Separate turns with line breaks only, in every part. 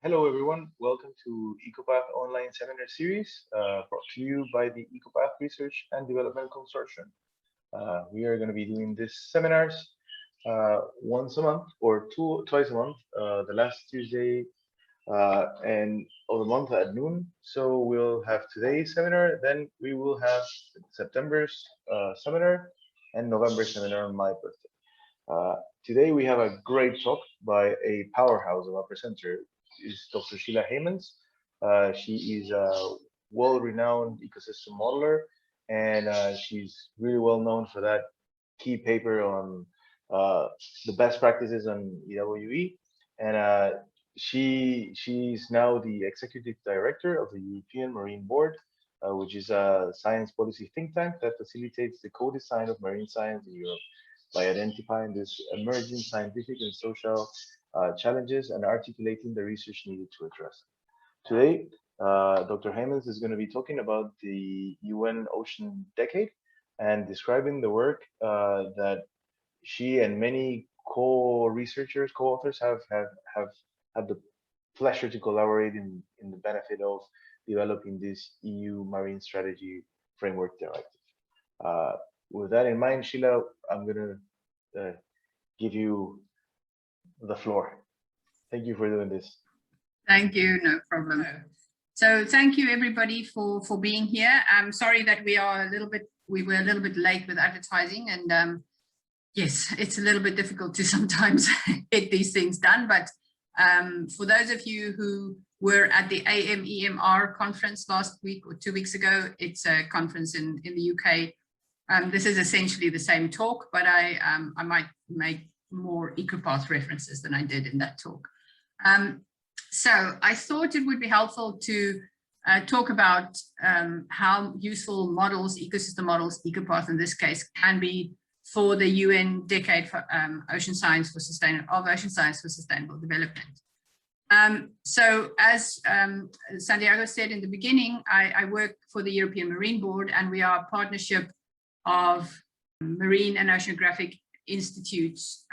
Hello, everyone. Welcome to Ecopath online seminar series brought to you by the Ecopath Research and Development Consortium. We are going to be doing these seminars once a month or twice a month, the last Tuesday and of the month at noon. So we'll have today's seminar, then we will have September's seminar and November's seminar on my birthday. Today we have a great talk by a powerhouse of a presenter. Is Dr. Sheila Heymans. She is a well-renowned ecosystem modeler, and she's really well known for that key paper on the best practices on EWE. And she's now the executive director of the European Marine Board, which is a science policy think tank that facilitates the co-design of marine science in Europe by identifying this emerging scientific and social challenges and articulating the research needed to address them. Today, Dr. Heymans is going to be talking about the UN Ocean Decade and describing the work that she and many co-researchers, co-authors have had the pleasure to collaborate in the benefit of developing this EU Marine Strategy Framework Directive. With that in mind, Sheila, I'm going to give you the floor. Thank you for doing this.
Thank you, no problem. So thank you everybody for being here. I'm sorry that we were a little bit late with advertising, and yes, it's a little bit difficult to sometimes get these things done, but for those of you who were at the AMEMR conference last week or 2 weeks ago, it's a conference in the UK. This is essentially the same talk, but I might make more Ecopath references than I did in that talk. So I thought it would be helpful to talk about how useful models, ecosystem models, Ecopath in this case, can be for the UN Decade for Ocean Science for Sustainable Development. So as Santiago said in the beginning, I work for the European Marine Board, and we are a partnership of marine and oceanographic institutes,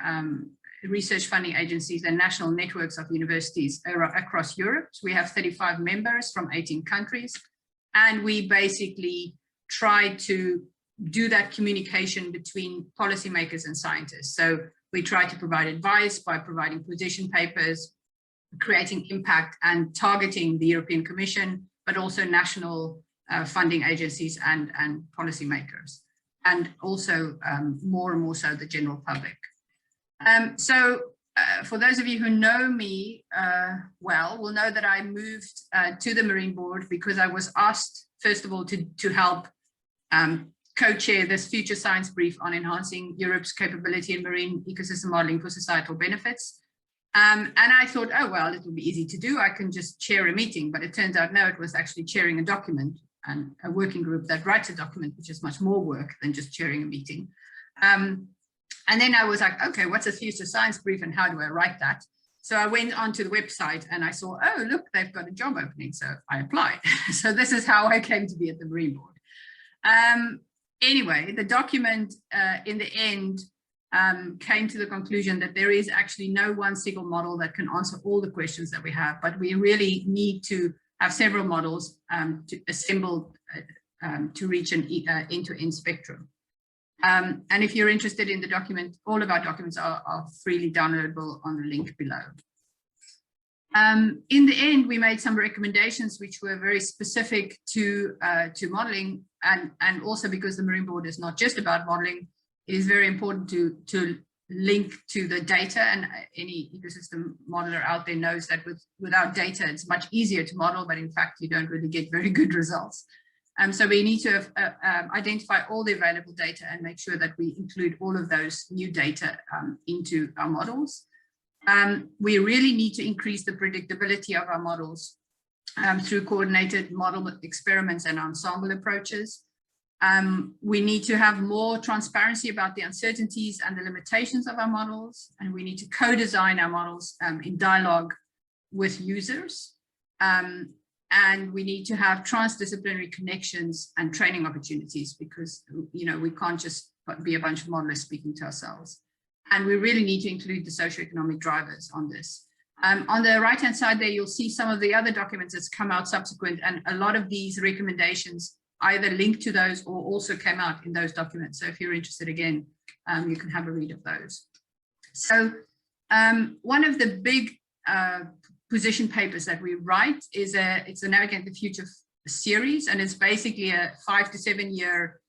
research funding agencies, and national networks of universities across Europe. So we have 35 members from 18 countries, and we basically try to do that communication between policymakers and scientists. So we try to provide advice by providing position papers, creating impact and targeting the European Commission, but also national funding agencies and policymakers, and also more and more so the general public. So for those of you who know me well, will know that I moved to the Marine Board because I was asked, first of all, to help co-chair this future science brief on enhancing Europe's capability in marine ecosystem modeling for societal benefits. And I thought, oh, well, it will be easy to do. I can just chair a meeting, but it turns out, no, it was actually chairing a document and a working group that writes a document, which is much more work than just chairing a meeting. And then I was like, okay, what's a future science brief and how do I write that? So I went onto the website and I saw, oh, look, they've got a job opening. So I applied. So this is how I came to be at the Marine Board. Anyway, the document in the end came to the conclusion that there is actually no one single model that can answer all the questions that we have, but we really need to have several models to assemble to reach an end-to-end spectrum. And if you're interested in the document, all of our documents are freely downloadable on the link below. In the end, we made some recommendations which were very specific to modeling, and also because the Marine Board is not just about modeling, it is very important to link to the data, and any ecosystem modeler out there knows that without data, it's much easier to model, but in fact, you don't really get very good results. So we need to identify all the available data and make sure that we include all of those new data into our models. We really need to increase the predictability of our models through coordinated model experiments and ensemble approaches. We need to have more transparency about the uncertainties and the limitations of our models, and we need to co-design our models in dialogue with users. And we need to have transdisciplinary connections and training opportunities, because we can't just be a bunch of modelers speaking to ourselves. And we really need to include the socioeconomic drivers on this. On the right-hand side there, you'll see some of the other documents that's come out subsequent, and a lot of these recommendations either link to those or also came out in those documents. So if you're interested again, you can have a read of those. So one of the big position papers that we write is it's a Navigate the Future series, and it's basically a 5 to 7 year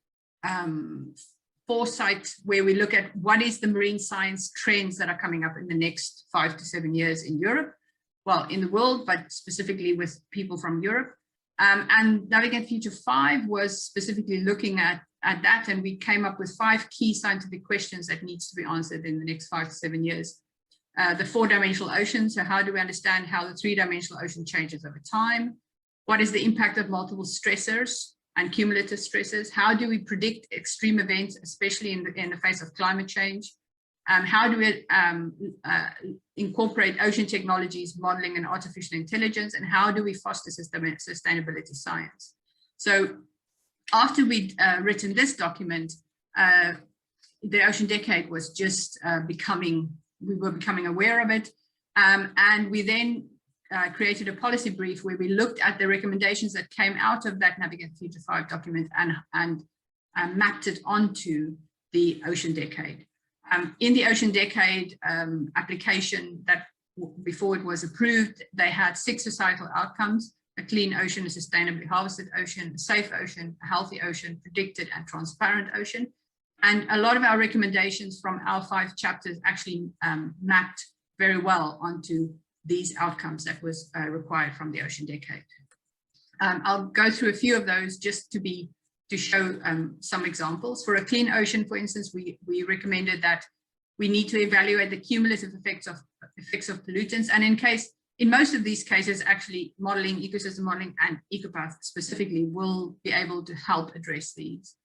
foresight where we look at what is the marine science trends that are coming up in the next 5 to 7 years in Europe, well, in the world, but specifically with people from Europe. And Navigate Future 5 was specifically looking at that, and we came up with 5 key scientific questions that needs to be answered in the next 5 to 7 years. The 4-dimensional ocean, so how do we understand how the 3-dimensional ocean changes over time? What is the impact of multiple stressors and cumulative stresses? How do we predict extreme events, especially in the face of climate change? How do we incorporate ocean technologies, modeling, and artificial intelligence? And how do we foster sustainability science? So after we'd written this document, the Ocean Decade was just we were becoming aware of it. And we then created a policy brief where we looked at the recommendations that came out of that Navigate Future 5 document and mapped it onto the Ocean Decade. In the Ocean Decade application that before it was approved, they had 6 societal outcomes: a clean ocean, a sustainably harvested ocean, a safe ocean, a healthy ocean, predicted and transparent ocean. And a lot of our recommendations from our 5 chapters actually mapped very well onto these outcomes that was required from the Ocean Decade. I'll go through a few of those just to show some examples. For a clean ocean, for instance, we recommended that we need to evaluate the cumulative effects of pollutants. And in most of these cases, actually modeling, ecosystem modeling, and Ecopath specifically will be able to help address these.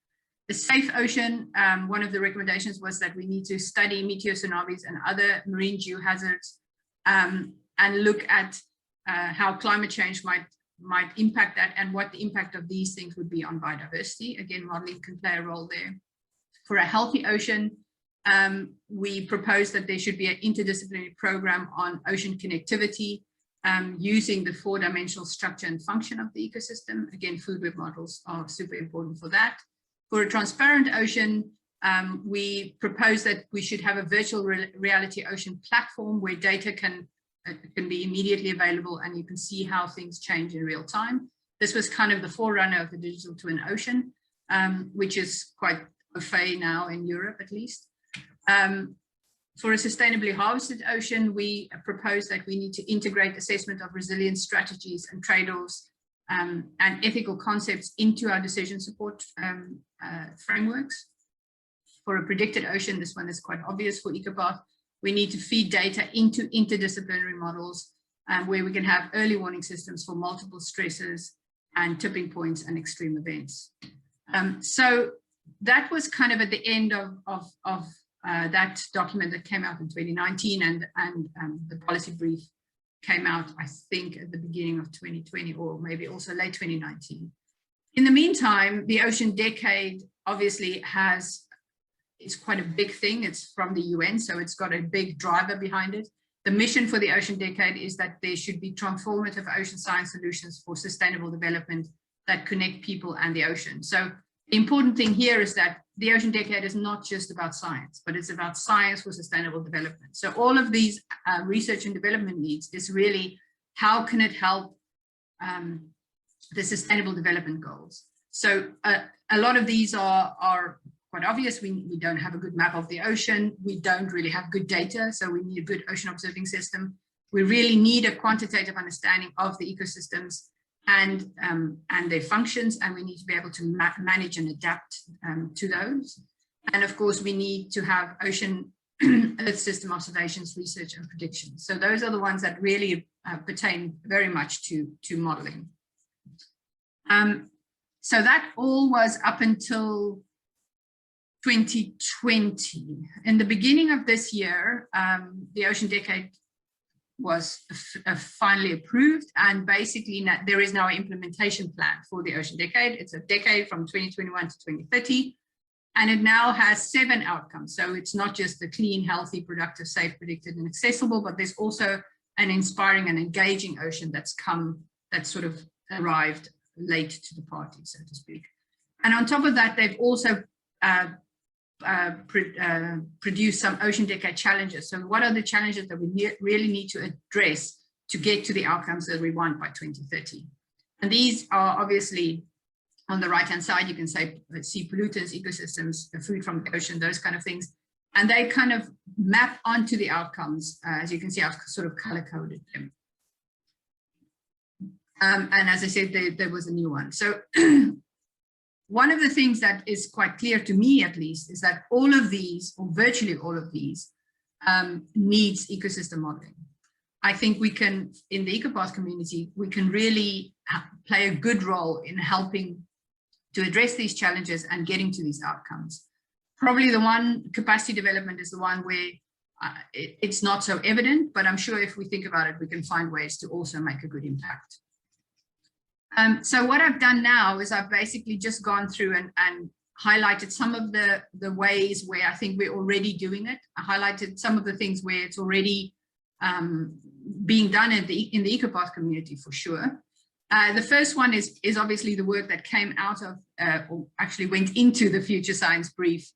The safe ocean, one of the recommendations was that we need to study meteor tsunamis and other marine geohazards and look at how climate change might impact that and what the impact of these things would be on biodiversity. Again, modeling can play a role there. For a healthy ocean, we propose that there should be an interdisciplinary program on ocean connectivity using the 4-dimensional structure and function of the ecosystem. Again, food web models are super important for that. For a transparent ocean, we propose that we should have a virtual reality ocean platform where data can be immediately available and you can see how things change in real time. This was kind of the forerunner of the digital twin ocean, which is quite au fait now in Europe, at least. For a sustainably harvested ocean, we propose that we need to integrate assessment of resilience strategies and trade-offs and ethical concepts into our decision support frameworks. For a predicted ocean, this one is quite obvious for Ecopath. We need to feed data into interdisciplinary models where we can have early warning systems for multiple stresses and tipping points and extreme events. So that was kind of at the end of that document that came out in 2019, and the policy brief came out, I think, at the beginning of 2020 or maybe also late 2019. In the meantime, the Ocean Decade obviously it's quite a big thing. It's from the UN, so it's got a big driver behind it. The mission for the Ocean Decade is that there should be transformative ocean science solutions for sustainable development that connect people and the ocean. So the important thing here is that the Ocean Decade is not just about science, but it's about science for sustainable development. So all of these research and development needs is really how can it help the sustainable development goals. So a lot of these are quite obvious. We don't have a good map of the ocean. We don't really have good data, so we need a good ocean observing system. We really need a quantitative understanding of the ecosystems and their functions, and we need to be able to manage and adapt to those. And of course, we need to have ocean Earth system observations, research, and predictions. So those are the ones that really pertain very much to modeling. So that all was up until 2020. In the beginning of this year, the Ocean Decade was finally approved, and basically there is now an implementation plan for the Ocean Decade. It's a decade from 2021 to 2030, and it now has 7 outcomes. So it's not just the clean, healthy, productive, safe, predicted, and accessible, but there's also an inspiring and engaging ocean that's sort of arrived late to the party, so to speak. And on top of that, they've also produced some ocean decade challenges. So what are the challenges that we really need to address to get to the outcomes that we want by 2030? And these are obviously on the right-hand side, you can say sea pollutants, ecosystems, food from the ocean, those kind of things. And they kind of map onto the outcomes. As you can see, I've sort of color-coded them. And as I said, there was a new one. So one of the things that is quite clear to me, at least, is that all of these, or virtually all of these, needs ecosystem modeling. I think we can, in the Ecopath community, we can really play a good role in helping to address these challenges and getting to these outcomes. Probably the one, capacity development, is the one where it's not so evident, but I'm sure if we think about it, we can find ways to also make a good impact. So what I've done now is I've basically just gone through and highlighted some of the ways where I think we're already doing it. I highlighted some of the things where it's already being done in the Ecopath community, for sure. The first one is obviously the work that came out of, or actually went into the Future Science Brief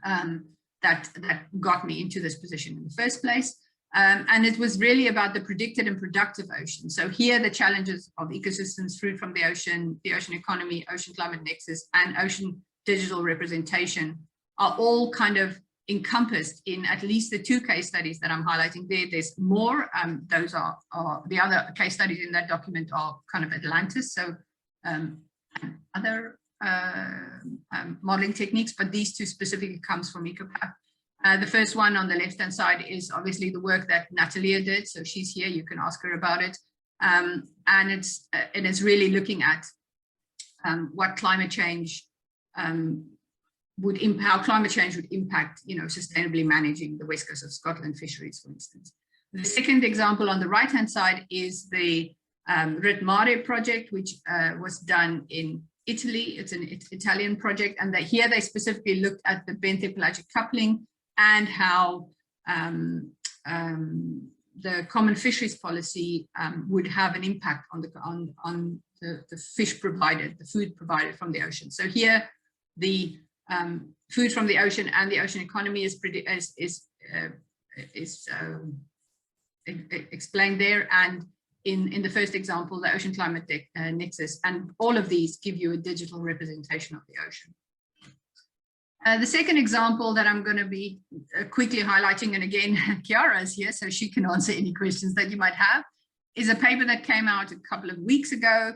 that got me into this position in the first place. And it was really about the predicted and productive ocean. So here the challenges of ecosystems, food from the ocean economy, ocean climate nexus, and ocean digital representation are all kind of encompassed in at least the 2 case studies that I'm highlighting there. There's more. Those are the other case studies in that document are kind of Atlantis. So other modeling techniques, but these 2 specifically comes from Ecopath. The first one on the left-hand side is obviously the work that Natalia did. So she's here, you can ask her about it. And it's really looking at what climate change how climate change would impact, sustainably managing the west coast of Scotland fisheries, for instance. The second example on the right-hand side is the Red Mare project, which was done in Italy. It's an Italian project, and here they specifically looked at the benthic-pelagic coupling and how the common fisheries policy would have an impact on the fish provided, the food provided from the ocean. So here, the food from the ocean and the ocean economy is explained there, and in the first example, the ocean climate nexus, and all of these give you a digital representation of the ocean. The second example that I'm going to be quickly highlighting, and again, Chiara is here, so she can answer any questions that you might have, is a paper that came out a couple of weeks ago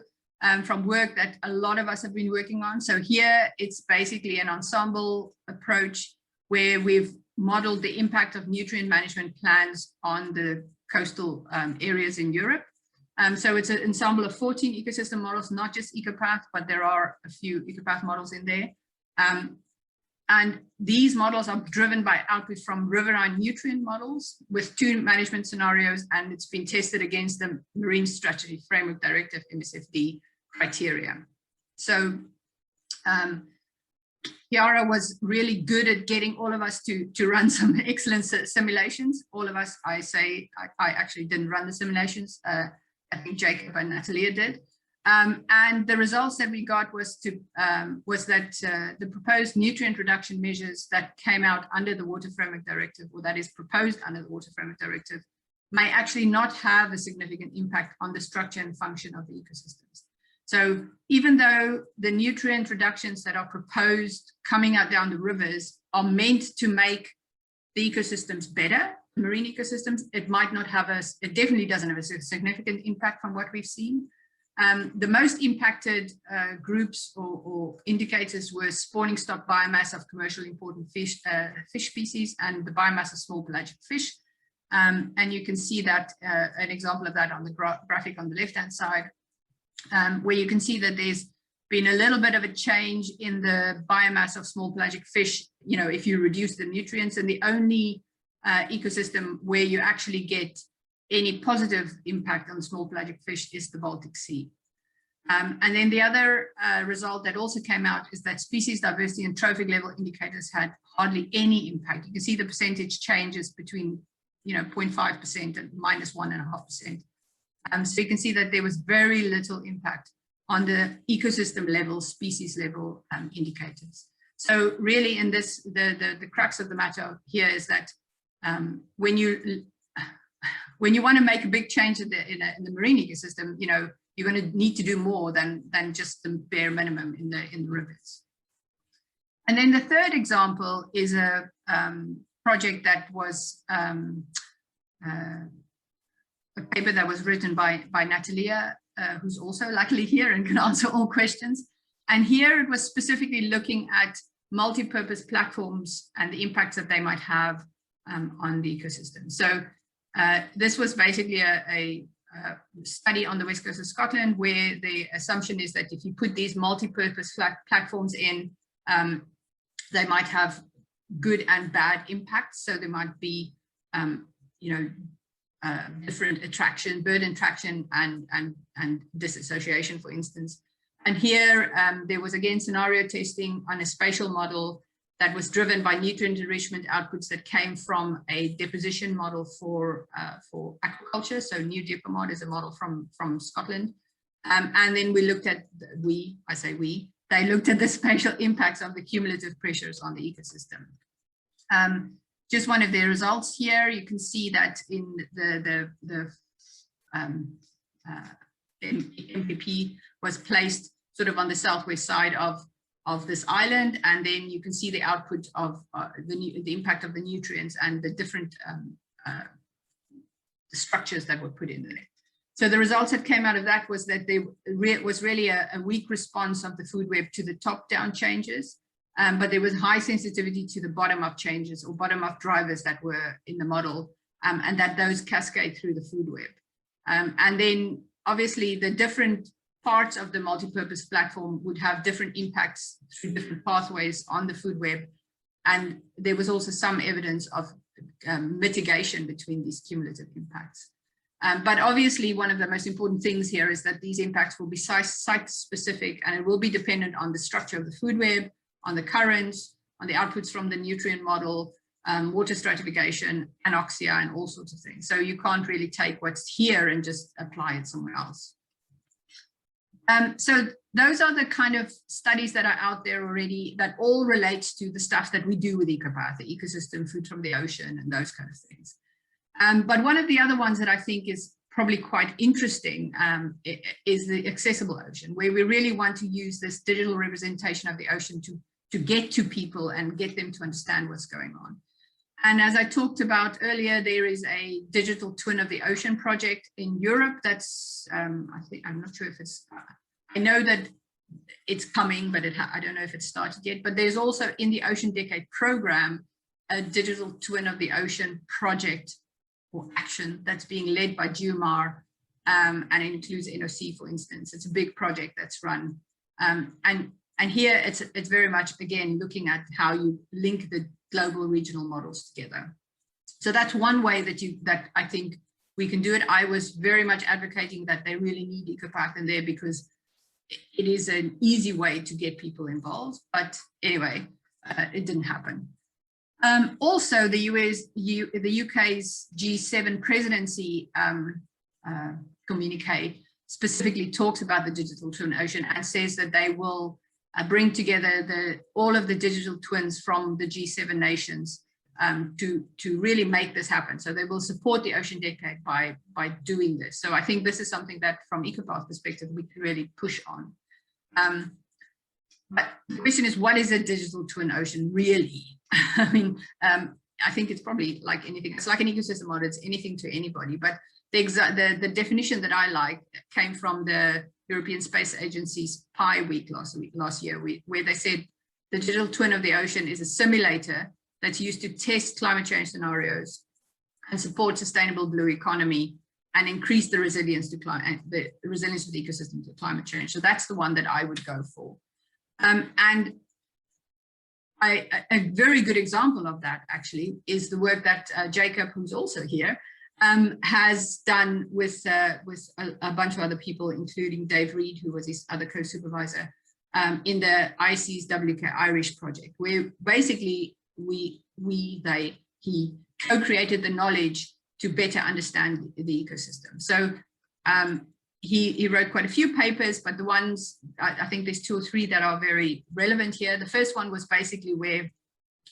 from work that a lot of us have been working on. So here it's basically an ensemble approach where we've modeled the impact of nutrient management plans on the coastal areas in Europe. So it's an ensemble of 14 ecosystem models, not just Ecopath, but there are a few Ecopath models in there. And these models are driven by output from riverine nutrient models with 2 management scenarios, and it's been tested against the Marine Strategy Framework Directive MSFD criteria. So Chiara was really good at getting all of us to run some excellent simulations. All of us, I actually didn't run the simulations. I think Jacob and Natalia did. And the results that we got was that the proposed nutrient reduction measures that came out under the Water Framework Directive, or that is proposed under the Water Framework Directive, may actually not have a significant impact on the structure and function of the ecosystems. So even though the nutrient reductions that are proposed coming out down the rivers are meant to make the ecosystems better, marine ecosystems, it might not have it definitely doesn't have a significant impact from what we've seen. The most impacted groups or indicators were spawning stock biomass of commercially important fish species and the biomass of small pelagic fish. And you can see that an example of that on the graphic on the left-hand side, where you can see that there's been a little bit of a change in the biomass of small pelagic fish, if you reduce the nutrients, and the only ecosystem where you actually get any positive impact on small pelagic fish is the Baltic Sea. And then the other result that also came out is that species diversity and trophic level indicators had hardly any impact. You can see the percentage changes between 0.5% and minus 1.5%. So you can see that there was very little impact on the ecosystem level, species level indicators. So really in this, the crux of the matter here is that when you want to make a big change in the marine ecosystem, you're going to need to do more than just the bare minimum in the rivers. And then the third example is a project that was a paper that was written by Natalia, who's also luckily here and can answer all questions. And here it was specifically looking at multi-purpose platforms and the impacts that they might have on the ecosystem. So this was basically a study on the west coast of Scotland, where the assumption is that if you put these multi-purpose platforms in, they might have good and bad impacts. So there might be, different attraction, bird attraction and disassociation, for instance. And here there was again scenario testing on a spatial model that was driven by nutrient enrichment outputs that came from a deposition model for aquaculture. So New Depomod is a model from Scotland. And then we looked at, they looked at the spatial impacts of the cumulative pressures on the ecosystem. Just one of the results here, you can see that in the MPP was placed sort of on the southwest side of this island, and then you can see the output of the impact of the nutrients and the different structures that were put in there. So the results that came out of that was that there was really a weak response of the food web to the top-down changes, but there was high sensitivity to the bottom-up changes or bottom-up drivers that were in the model, and that those cascade through the food web. And then obviously the different parts of the multi-purpose platform would have different impacts through different pathways on the food web. And there was also some evidence of mitigation between these cumulative impacts. But obviously one of the most important things here is that these impacts will be site-specific, and it will be dependent on the structure of the food web, on the currents, on the outputs from the nutrient model, water stratification, anoxia, and all sorts of things. So you can't really take what's here and just apply it somewhere else. So those are the kind of studies that are out there already that all relates to the stuff that we do with Ecopath, the ecosystem, food from the ocean, and those kind of things. But one of the other ones that I think is probably quite interesting is the accessible ocean, where we really want to use this digital representation of the ocean to get to people and get them to understand what's going on. And as I talked about earlier, there is a digital twin of the ocean project in Europe that's, I'm not sure if it's, I know that it's coming, but I don't know if it's started yet. But there's also in the Ocean Decade program, a digital twin of the ocean project or action that's being led by GeoMar, and it includes NOC, for instance. It's a big project that's run. And here it's very much, again, looking at how you link the global regional models together. So that's one way that I think we can do it. I was very much advocating that they really need Ecopath in there because it is an easy way to get people involved. But anyway, it didn't happen. Also, the UK's G7 presidency communique specifically talks about the digital twin ocean and says that they will bring together all of the digital twins from the G7 nations to really make this happen. So they will support the Ocean Decade by doing this. So I think this is something that from Ecopath perspective, we can really push on. But the question is, what is a digital twin ocean really? I mean, I think it's probably like anything. It's like an ecosystem model. It's anything to anybody. But the definition that I like came from the European Space Agency's Pi Week last year, where they said the digital twin of the ocean is a simulator that's used to test climate change scenarios and support sustainable blue economy and increase the resilience to the resilience of the ecosystem to climate change. So that's the one that I would go for. And a very good example of that actually is the work that Jacob, who's also here, has done with a bunch of other people, including Dave Reed, who was his other co-supervisor, in the IC's WK Irish project, where basically he co-created the knowledge to better understand the ecosystem. So he wrote quite a few papers, but the ones, I think there's 2 or 3 that are very relevant here. The first one was basically where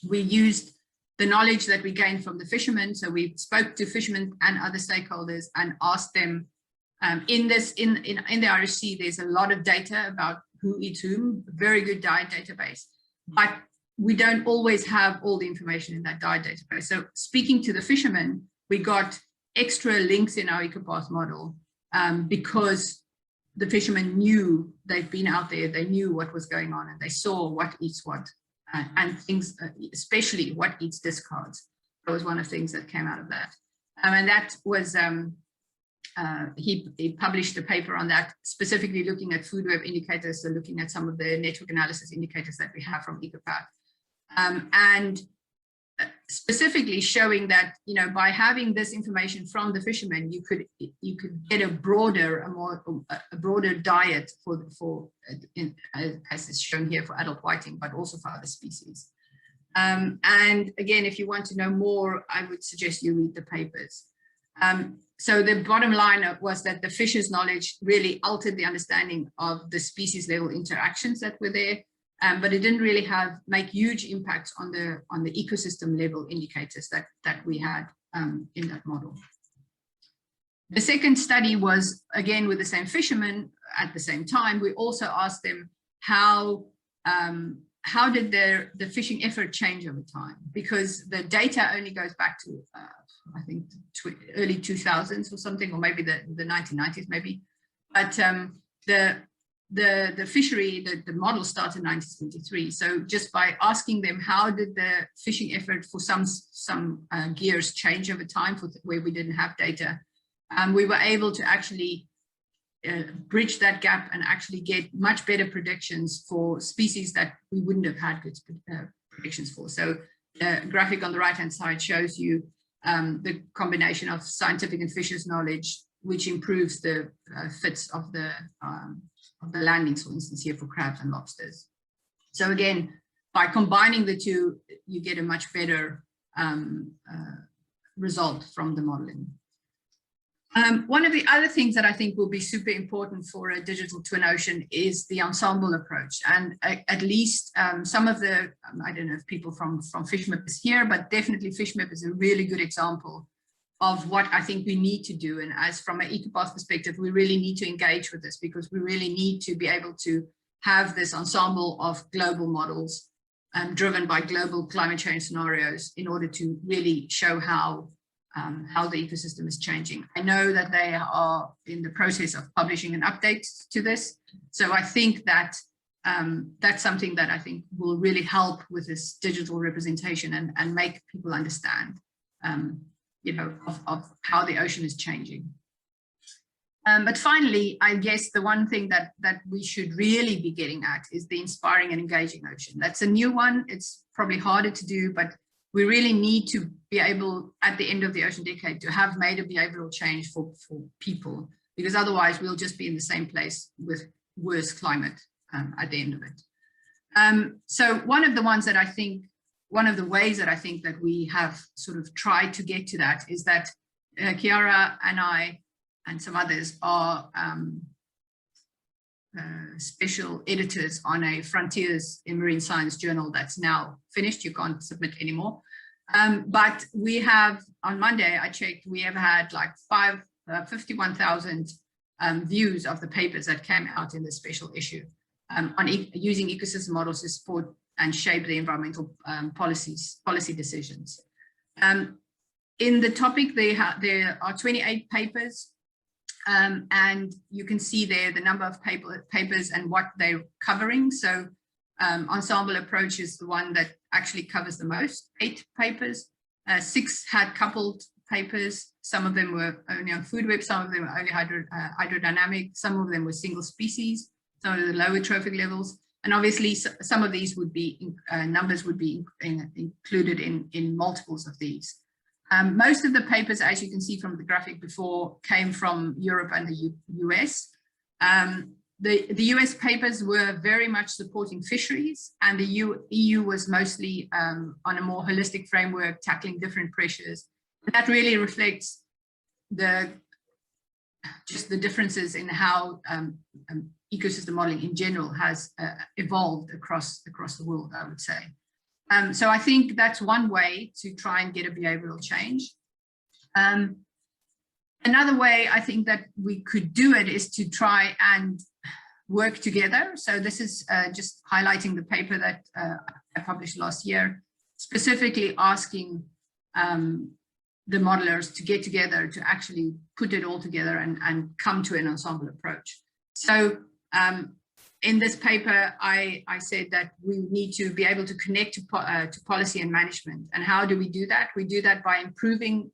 we used the knowledge that we gained from the fishermen. So we spoke to fishermen and other stakeholders and asked them, in the RSC, there's a lot of data about who eats whom, very good diet database, but we don't always have all the information in that diet database. So speaking to the fishermen, we got extra links in our Ecopath model because the fishermen knew, they've been out there, they knew what was going on, and they saw what eats what, and things, especially what eats discards. That was one of the things that came out of that. And that was, he published a paper on that, specifically looking at food web indicators, so looking at some of the network analysis indicators that we have from Ecopath. And specifically showing that, you know, by having this information from the fishermen, you could get a broader diet as is shown here for adult whiting, but also for other species. And again, if you want to know more, I would suggest you read the papers. So the bottom line was that the fishers' knowledge really altered the understanding of the species level interactions that were there. But it didn't really make huge impacts on the ecosystem level indicators that we had in that model. The second study was, again, with the same fishermen at the same time. We also asked them how did the fishing effort change over time? Because the data only goes back to, I think, early 2000s or something, or maybe the 1990s maybe. But the fishery, the model started in 1973. So just by asking them, how did the fishing effort for some gears change over time where we didn't have data, we were able to actually bridge that gap and actually get much better predictions for species that we wouldn't have had good predictions for. So the graphic on the right-hand side shows you the combination of scientific and fishers' knowledge, which improves the fits of the landings, for instance, here for crabs and lobsters. So again, by combining the two, you get a much better result from the modeling. One of the other things that I think will be super important for a digital twin ocean is the ensemble approach. And at least some of the, I don't know if people from FishMap is here, but definitely FishMap is a really good example of what I think we need to do. And as from an Ecopath perspective, we really need to engage with this, because we really need to be able to have this ensemble of global models driven by global climate change scenarios in order to really show how the ecosystem is changing. I know that they are in the process of publishing an update to this. So I think that that's something that I think will really help with this digital representation and make people understand you know, of how the ocean is changing. But finally, I guess the one thing that we should really be getting at is the inspiring and engaging ocean. That's a new one. It's probably harder to do, but we really need to be able, at the end of the ocean decade, to have made a behavioral change for people, because otherwise we'll just be in the same place with worse climate at the end of it. So one of the ways that I think that we have sort of tried to get to that is that Chiara and I and some others are special editors on a Frontiers in Marine Science journal that's now finished. You can't submit anymore. But we have, on Monday, I checked, we have had like 51,000 views of the papers that came out in the special issue on using ecosystem models to support and shape the environmental policy decisions. In the topic, there are 28 papers. And you can see there the number of papers and what they're covering. So Ensemble Approach is the one that actually covers the most, 8 papers. 6 had coupled papers. Some of them were only on food web, some of them were only hydrodynamic, some of them were single species, some of the lower trophic levels. And obviously some of these would be, numbers would be included in multiples of these. Most of the papers, as you can see from the graphic before, came from Europe and the US. The US papers were very much supporting fisheries, and the EU was mostly on a more holistic framework, tackling different pressures That really reflects just the differences in how ecosystem modeling in general has evolved across the world, I would say. So I think that's one way to try and get a behavioral change. Another way I think that we could do it is to try and work together. So this is just highlighting the paper that I published last year, specifically asking the modelers to get together to actually put it all together and come to an ensemble approach. So in this paper, I said that we need to be able to connect to policy and management. And how do we do that? We do that by improving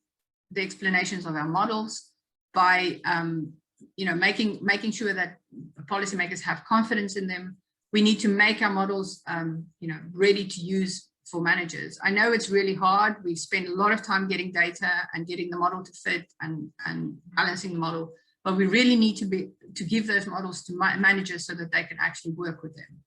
the explanations of our models, by making sure that policymakers have confidence in them. We need to make our models ready to use for managers. I know it's really hard. We spend a lot of time getting data and getting the model to fit and balancing the model, but we really need to give those models to managers so that they can actually work with them.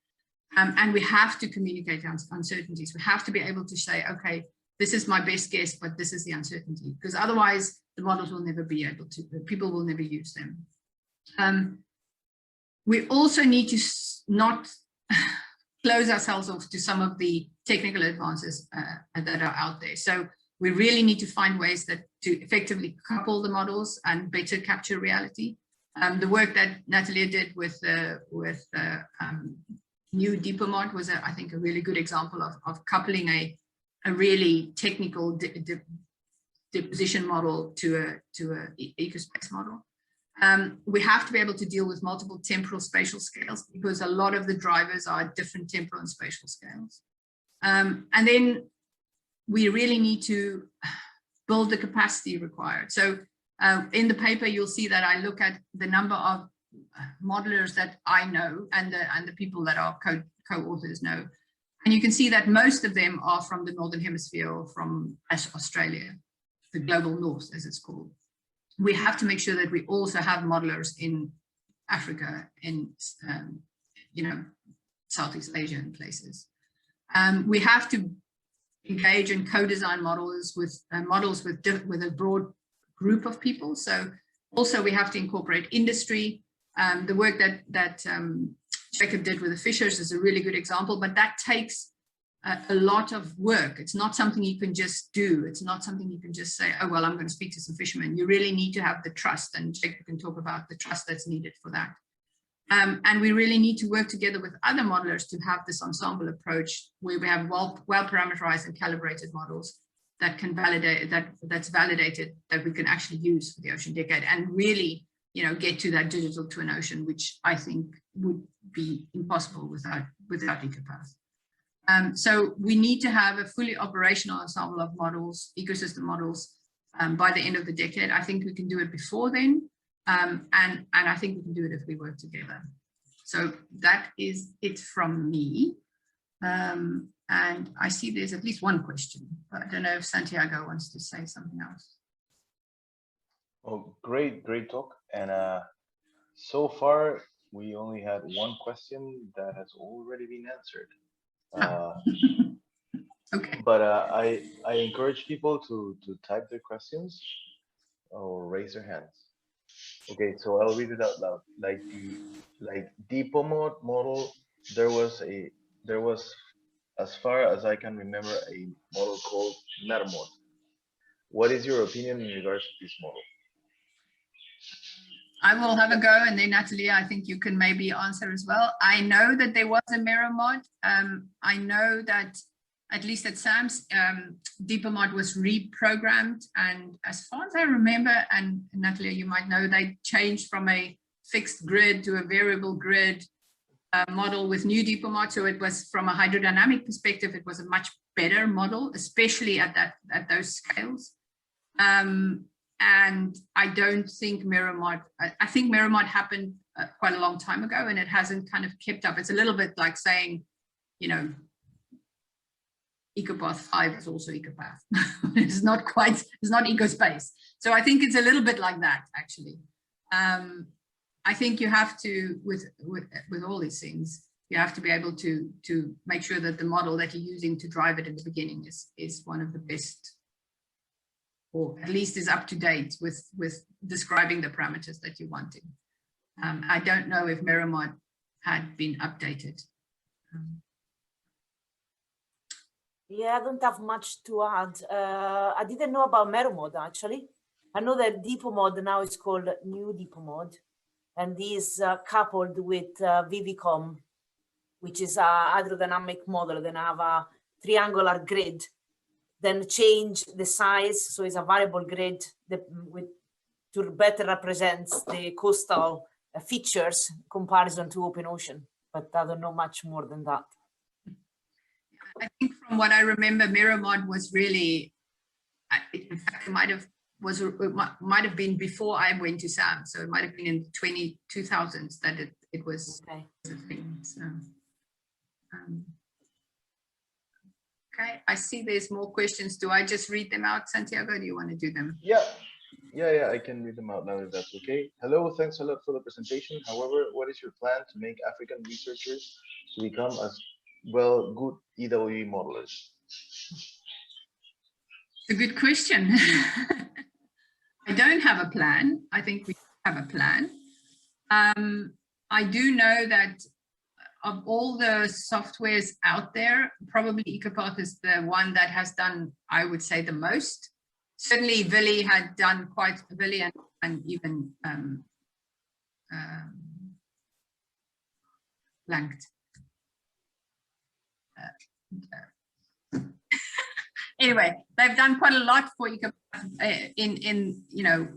And we have to communicate uncertainties. We have to be able to say, okay, this is my best guess, but this is the uncertainty, because otherwise the models will never be able to, people will never use them. We also need to not close ourselves off to some of the technical advances that are out there. So we really need to find ways to effectively couple the models and better capture reality. The work that Natalia did with new DeeperMod was, I think, a really good example of coupling a really technical deposition model to a ecospace model. We have to be able to deal with multiple temporal spatial scales because a lot of the drivers are different temporal and spatial scales. And then we really need to build the capacity required. So in the paper, you'll see that I look at the number of modelers that I know and the people that our co-authors know. And you can see that most of them are from the Northern Hemisphere or from Australia, the global north, as it's called. We have to make sure that we also have modelers in Africa, in Southeast Asia and places. We have to engage and co-design models with a broad group of people. So also we have to incorporate industry. The work that Jacob did with the fishers is a really good example, but that takes a lot of work. It's not something you can just do. It's not something you can just say, oh, well, I'm going to speak to some fishermen. You really need to have the trust, and Jacob can talk about the trust that's needed for that. And we really need to work together with other modelers to have this ensemble approach where we have well parameterized and calibrated models that can validate, that's validated, that we can actually use for the ocean decade and really, get to that digital twin ocean, which I think would be impossible without Ecopath. So we need to have a fully operational ensemble of models, ecosystem models, by the end of the decade. I think we can do it before then, and I think we can do it if we work together. So that is it from me. And I see there's at least one question, but I don't know if Santiago wants to say something else.
Oh, great talk. And so far, we only had one question that has already been answered.
Okay.
But I encourage people to type their questions or raise their hands. Okay, so I'll read it out loud. Like DeeperMod model, there was, as far as I can remember, a model called NetMod. What is your opinion in regards to this model?
I will have a go, and then Natalia, I think you can maybe answer as well. I know that there was a mirror mod. I know that at least at SAMS, DeeperMod was reprogrammed, and as far as I remember, and Natalia, you might know, they changed from a fixed grid to a variable grid model with new DeeperMod. So it was, from a hydrodynamic perspective, it was a much better model, especially at those scales. And I don't think mirror mod, I think mirror mod happened quite a long time ago, and it hasn't kind of kept up. It's a little bit like saying, Ecopath 5 is also Ecopath. It's not Ecospace. So I think it's a little bit like that, actually. I think you have to, with all these things, you have to be able to make sure that the model that you're using to drive it in the beginning is one of the best or at least is up to date with describing the parameters that you're wanting. I don't know if Miramod had been updated.
Yeah, I don't have much to add. I didn't know about Miramod actually. I know that depot mode now is called new depot mode, and is coupled with Vivicom, which is a hydrodynamic model. Then I have a triangular grid, then change the size, so it's a variable grid to better represents the coastal features comparison to open ocean. But I don't know much more than that.
I think from what I remember, Miramod was really, in fact, it might have been before I went to SAM, so it might have been in the 2000s that it was
Okay.
a thing. So, okay, I see there's more questions. Do I just read them out, Santiago? Do you want to do them?
Yeah, I can read them out now if that's okay. Hello, thanks a lot for the presentation. However, what is your plan to make African researchers to become as well good EWE modelers?
It's a good question. I don't have a plan. I think we have a plan. I do know that of all the softwares out there, probably Ecopath is the one that has done, I would say, the most. Certainly, Vili had done quite, Vili and even blanked. Anyway, they've done quite a lot for Ecopath in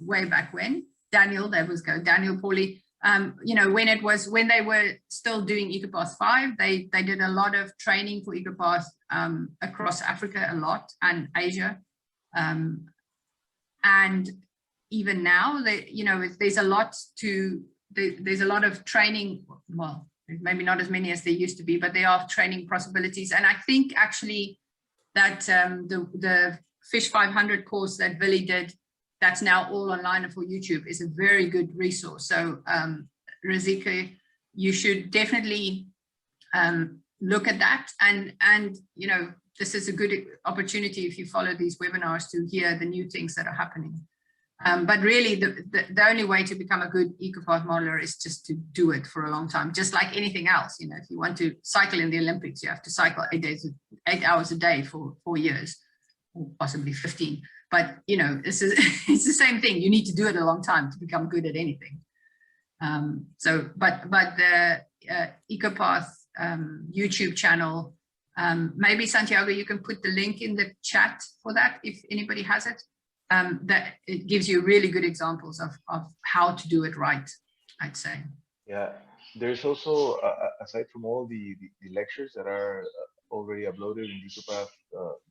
way back when. Daniel, there was Daniel Pauly. When they were still doing Ecopath 5, they did a lot of training for Ecopath across Africa a lot and Asia. And even now, there's a lot of training. Well, maybe not as many as there used to be, but there are training possibilities. And I think actually that the Fish 500 course that Vili did, that's now all online for YouTube, is a very good resource. So Rizika, you should definitely look at that. And this is a good opportunity if you follow these webinars to hear the new things that are happening. But really, the only way to become a good Ecopath modeler is just to do it for a long time, just like anything else. If you want to cycle in the Olympics, you have to cycle 8 hours a day for 4 years, or possibly 15. But it's the same thing. You need to do it a long time to become good at anything. But the Ecopath YouTube channel, maybe Santiago, you can put the link in the chat for that if anybody has it. That it gives you really good examples of how to do it right, I'd say. Yeah,
there's also, aside from all the lectures that are already uploaded in Ecopath,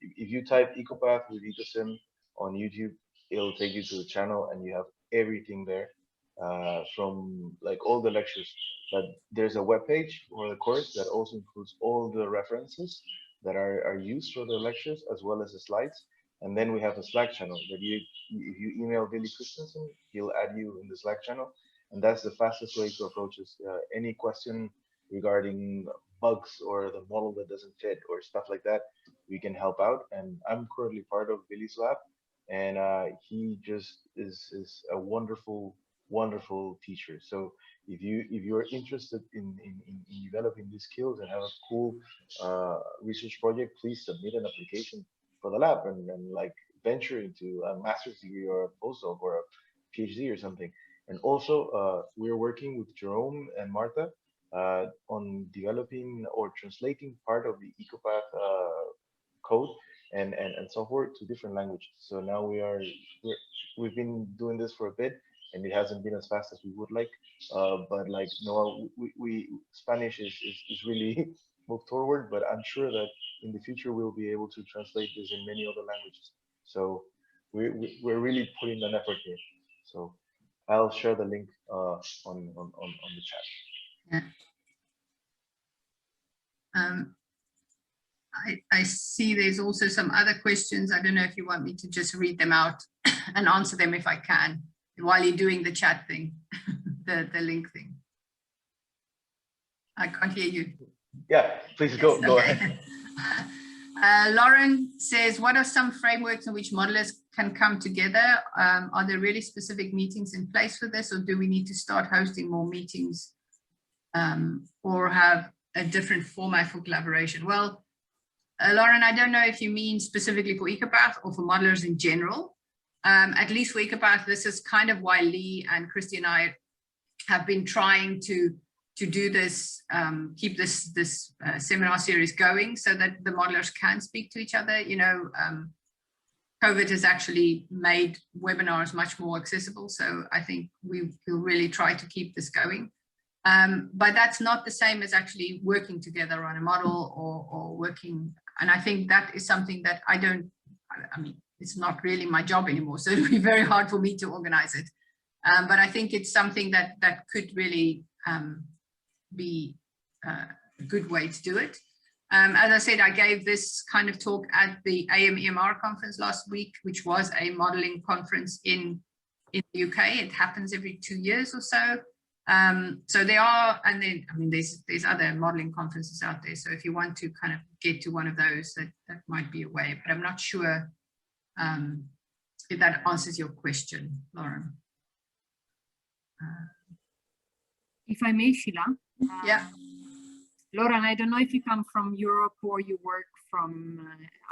if you type Ecopath with Ecosim on YouTube, it'll take you to the channel and you have everything there, from like all the lectures. But there's a web page for the course that also includes all the references that are used for the lectures, as well as the slides. And then we have a Slack channel that if you email Billy Christensen, he'll add you in the Slack channel. And that's the fastest way to approach us. Any question regarding bugs or the model that doesn't fit or stuff like that, we can help out. And I'm currently part of Billy's lab, and he just is a wonderful teacher. So if you're interested in developing these skills and have a cool research project, please submit an application for the lab and like venture into a master's degree or a postdoc or a PhD or something. And also we're working with Jerome and Martha on developing or translating part of the Ecopath code and software to different languages. So now we've been doing this for a bit, and it hasn't been as fast as we would like. But like no, we Spanish is really moved forward, but I'm sure that in the future we'll be able to translate this in many other languages. So we're really putting an effort here. So I'll share the link on the chat.
Yeah. I see there's also some other questions. I don't know if you want me to just read them out and answer them if I can while you're doing the chat thing, the link thing. I can't hear you.
Yeah, please go ahead.
Lauren says, what are some frameworks in which modelers can come together? Are there really specific meetings in place for this, or do we need to start hosting more meetings or have a different format for collaboration? Well, Lauren, I don't know if you mean specifically for Ecopath or for modelers in general. At least for Ecopath, this is kind of why Lee and Christy and I have been trying to do this, keep this seminar series going so that the modelers can speak to each other. You know, COVID has actually made webinars much more accessible. So I think we will really try to keep this going. But that's not the same as actually working together on a model or working. And I think that is something that I mean, it's not really my job anymore. So it'll be very hard for me to organize it. But I think it's something that could really be a good way to do it. As I said, I gave this kind of talk at the AMEMR conference last week, which was a modeling conference in the UK. It happens every 2 years or so. So they are, and then, I mean, there's other modeling conferences out there. So if you want to kind of get to one of those, that might be a way, but I'm not sure if that answers your question, Lauren.
If I may, Sheila.
Yeah.
Lauren, I don't know if you come from Europe or you work from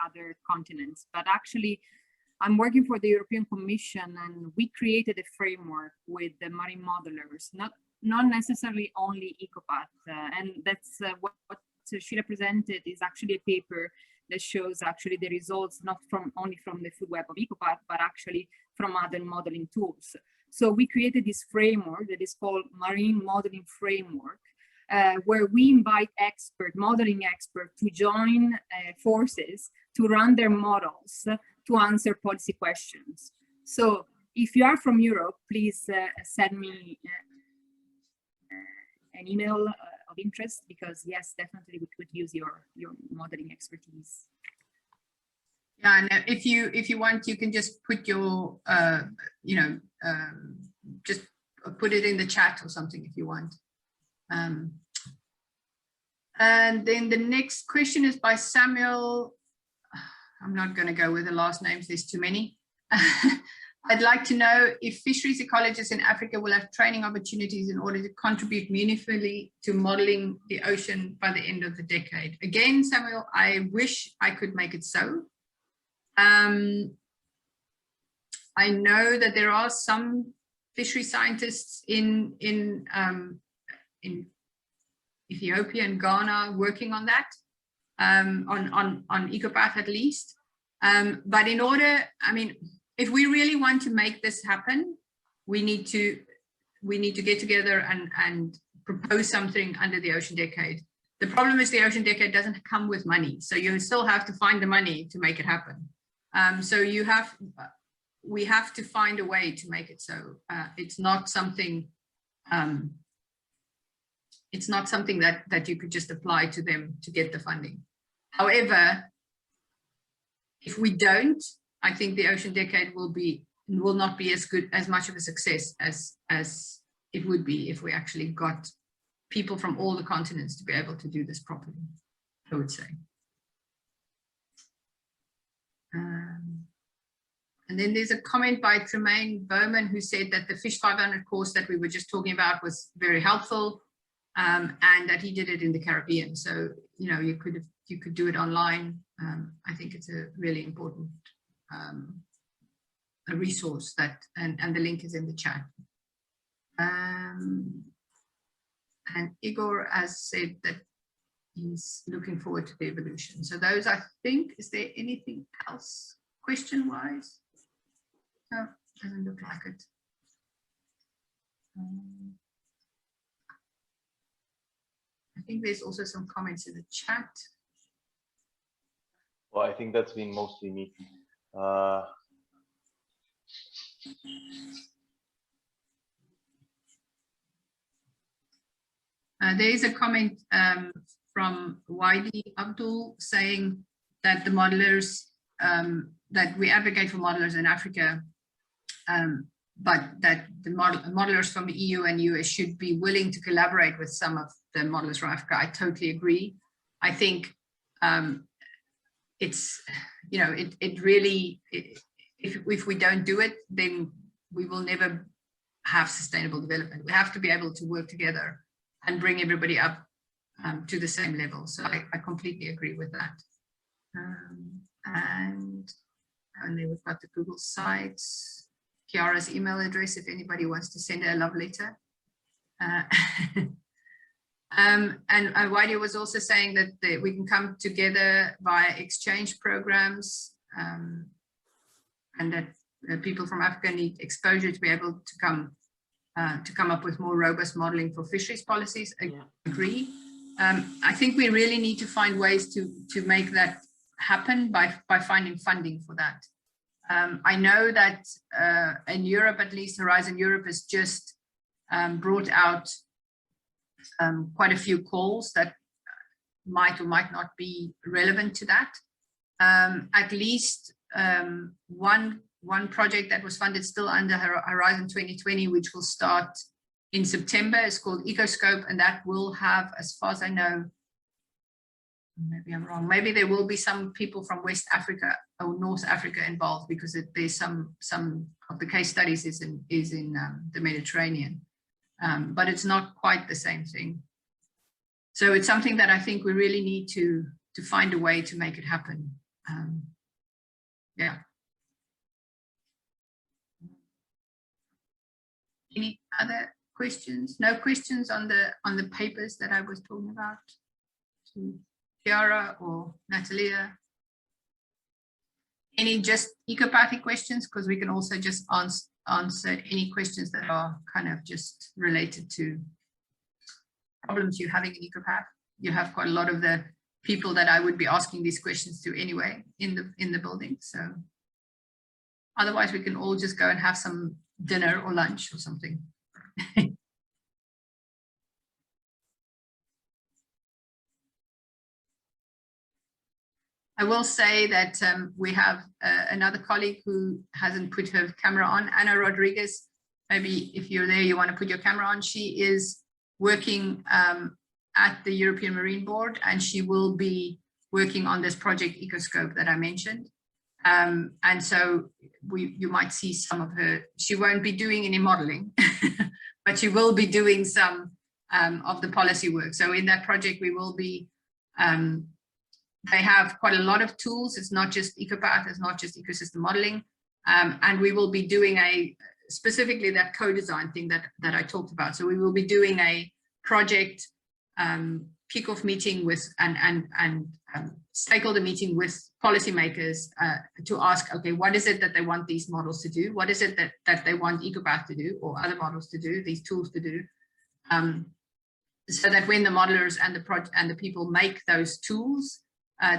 other continents, but actually I'm working for the European Commission, and we created a framework with the marine modelers, not necessarily only Ecopath. And that's what Sheila presented is actually a paper that shows actually the results, not only from the full web of Ecopath, but actually from other modeling tools. So we created this framework that is called Marine Modeling Framework, where we invite modeling experts to join forces to run their models to answer policy questions. So if you are from Europe, please send me an email of interest, because yes, definitely we could use your modeling expertise.
Yeah, and if you want, you can just put your, just put it in the chat or something if you want. And then the next question is by Samuel. I'm not going to go with the last names, there's too many. I'd like to know if fisheries ecologists in Africa will have training opportunities in order to contribute meaningfully to modeling the ocean by the end of the decade. Again, Samuel, I wish I could make it so. I know that there are some fishery scientists in Ethiopia and Ghana working on that, on Ecopath at least. But in order, I mean, if we really want to make this happen, we need to get together and propose something under the Ocean Decade. The problem is the Ocean Decade doesn't come with money, so you still have to find the money to make it happen. So we have to find a way to make it so. It's not something that you could just apply to them to get the funding. However, if we don't, I think the Ocean Decade will not be as much of a success as it would be if we actually got people from all the continents to be able to do this properly, I would say. And then there's a comment by Tremaine Bowman, who said that the Fish 500 course that we were just talking about was very helpful, and that he did it in the Caribbean. So, you know, you could do it online. I think it's a really important a resource that, and the link is in the chat. And Igor has said that he's looking forward to the evolution. So those, I think, is there anything else question-wise? No, doesn't look like it. I think there's also some comments in the chat.
Well, I think that's been mostly me.
There is a comment from Waidi Abdul saying that the modelers, that we advocate for modelers in Africa, but that the modelers from the EU and US should be willing to collaborate with some of the modelers from Africa. I totally agree. I think it's, you know, it really, if we don't do it, then we will never have sustainable development. We have to be able to work together and bring everybody up to the same level. So I completely agree with that. And then we've got the Google Sites, Chiara's email address if anybody wants to send her a love letter. And Waidi was also saying that we can come together via exchange programs, and that people from Africa need exposure to be able to come up with more robust modeling for fisheries policies. I agree. I think we really need to find ways to make that happen by finding funding for that. I know that in Europe, at least Horizon Europe has just brought out quite a few calls that might or might not be relevant to that. At least one project that was funded still under Horizon 2020, which will start in September, is called Ecoscope, and that will have, as far as I know, maybe I'm wrong, maybe there will be some people from West Africa or North Africa involved, because there's some of the case studies is in the Mediterranean, but it's not quite the same thing. So it's something that I think we really need to find a way to make it happen. Yeah. Any other questions? No questions on the papers that I was talking about to Chiara or Natalia? Any just ecopathic questions? Because we can also just answer any questions that are kind of just related to problems you're having in Ecopath. You have quite a lot of the people that I would be asking these questions to anyway in the building. So otherwise we can all just go and have some dinner or lunch or something. I will say that we have another colleague who hasn't put her camera on, Anna Rodriguez. Maybe if you're there, you want to put your camera on. She is working at the European Marine Board, and she will be working on this project Ecoscope that I mentioned. And so you might see some of her. She won't be doing any modeling, but she will be doing some of the policy work. So in that project, we will be, they have quite a lot of tools. It's not just Ecopath, it's not just ecosystem modeling. And we will be doing specifically that co-design thing that I talked about. So we will be doing a project kickoff meeting with and stakeholder meeting with policymakers to ask, okay, what is it that they want these models to do? What is it that they want Ecopath to do, or other models to do, these tools to do? So that when the modelers and the people make those tools,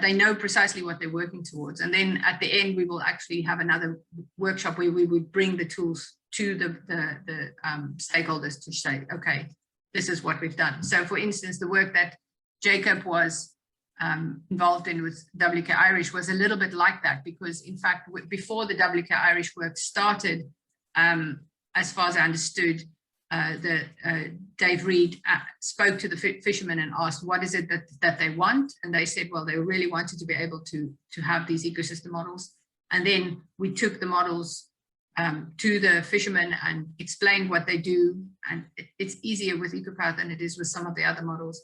they know precisely what they're working towards. And then at the end, we will actually have another workshop where we would bring the tools to the stakeholders to say, okay, this is what we've done. So for instance, the work that Jacob was involved in with WK Irish was a little bit like that, because in fact, before the WK Irish work started, as far as I understood, Dave Reed spoke to the fishermen and asked, what is it that they want? And they said, well, they really wanted to be able to have these ecosystem models. And then we took the models to the fishermen and explained what they do. And it's easier with Ecopath than it is with some of the other models.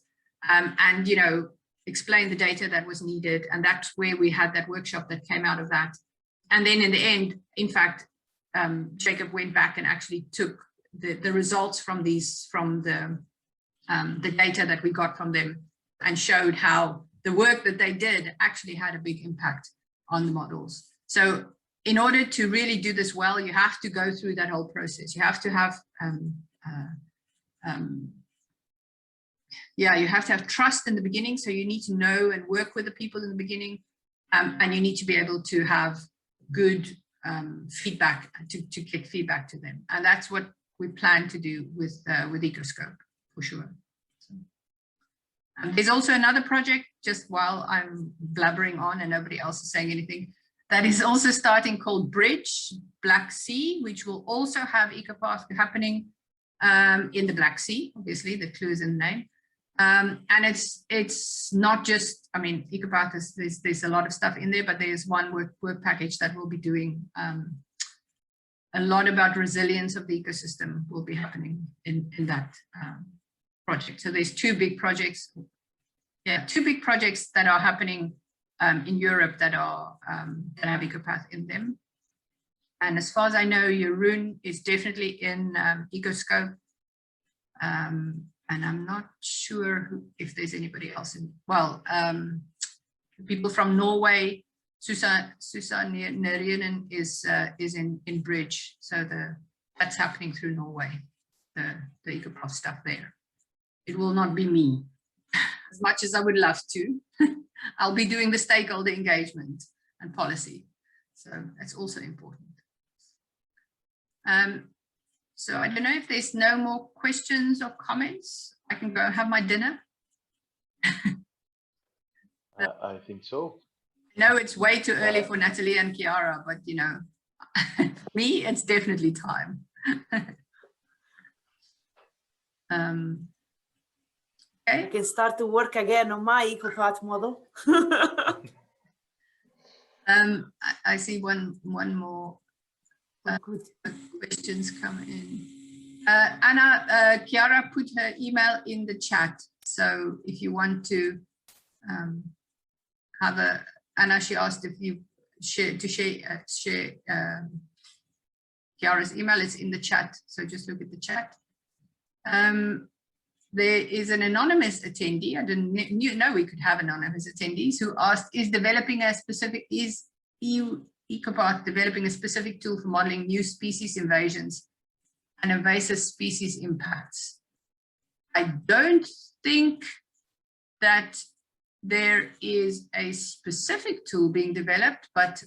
And, you know, explain the data that was needed. And that's where we had that workshop that came out of that. And then in the end, in fact, Jacob went back and actually took the results from the data that we got from them and showed how the work that they did actually had a big impact on the models. So in order to really do this well, you have to go through that whole process. You have to have you have to have trust in the beginning. So you need to know and work with the people in the beginning, and you need to be able to have good feedback to get feedback to them. And that's what we plan to do with Ecoscope for sure. So, there's also another project, just while I'm blabbering on and nobody else is saying anything, that is also starting, called Bridge Black Sea, which will also have Ecopath happening in the Black Sea. Obviously, the clue is in the name. And it's not just, I mean, Ecopath there's a lot of stuff in there, but there's one work package that will be doing a lot about resilience of the ecosystem will be happening in that project. So there's two big projects that are happening in Europe that are that have Ecopath in them. And as far as I know, Jeroen is definitely in Ecoscope. And I'm not sure if there's anybody else in, well, people from Norway, Susan Nerinen is in Bridge. So that's happening through Norway, the Ecopath stuff there. It will not be me, as much as I would love to. I'll be doing the stakeholder engagement and policy. So that's also important. So I don't know if there's no more questions or comments. I can go have my dinner.
I think so.
No, it's way too early for Natalie and Chiara, but you know, for me, it's definitely time. Okay.
I can start to work again on my Ecopath model.
I see one more questions come in. Anna, Chiara put her email in the chat. So if you want to have a, Anna, she asked if you share Chiara's email. It's in the chat. So just look at the chat. There is an anonymous attendee. I didn't know we could have anonymous attendees who asked, is Ecopath developing a specific tool for modeling new species invasions and invasive species impacts? I don't think that there is a specific tool being developed, but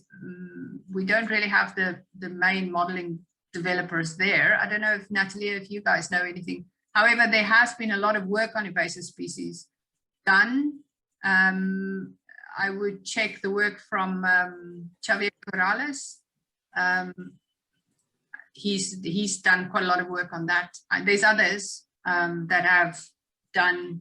we don't really have the main modeling developers there. I don't know if Natalia, if you guys know anything. However, there has been a lot of work on invasive species done. I would check the work from Xavier Corrales. He's done quite a lot of work on that. There's others that have done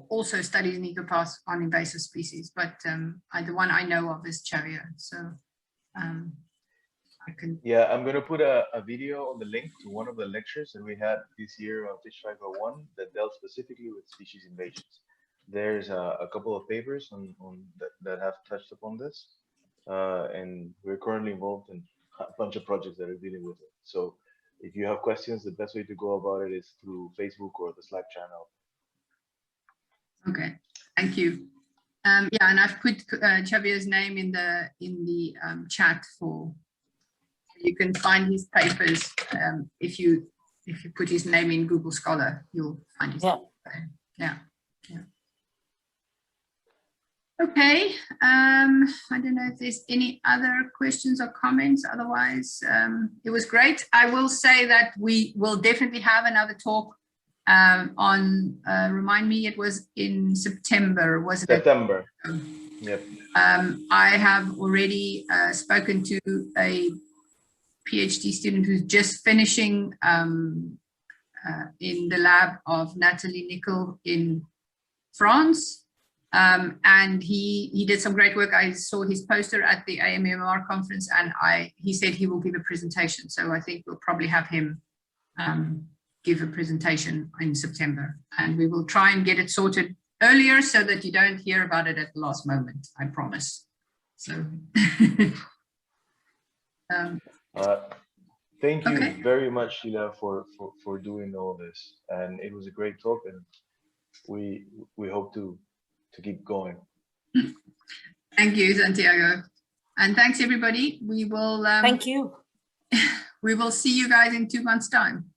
also studies in Ecopath on invasive species, but the one I know of is Xavier. So I can.
Yeah, I'm going to put a video on the link to one of the lectures that we had this year on Fish 501 that dealt specifically with species invasions. There's a couple of papers on that have touched upon this, and we're currently involved in a bunch of projects that are dealing with it. So if you have questions, the best way to go about it is through Facebook or the Slack channel.
Okay, thank you. Yeah, and I've put Xavier's name in the chat for. You can find his papers if you put his name in Google Scholar, you'll find his. Yeah. Okay, I don't know if there's any other questions or comments. Otherwise, it was great. I will say that we will definitely have another talk on, remind me, it was in September, wasn't it?
September. Yep.
I have already spoken to a PhD student who's just finishing in the lab of Nathalie Nickel in France. And he did some great work. I saw his poster at the AMMR conference, and he said he will give a presentation. So I think we'll probably have him give a presentation in September, and we will try and get it sorted earlier so that you don't hear about it at the last moment, I promise. So
thank you
okay.
very much, Sheila, for doing all this, and it was a great talk, and we hope to keep going.
Thank you, Santiago, and thanks everybody. We will
thank you.
We will see you guys in 2 months' time.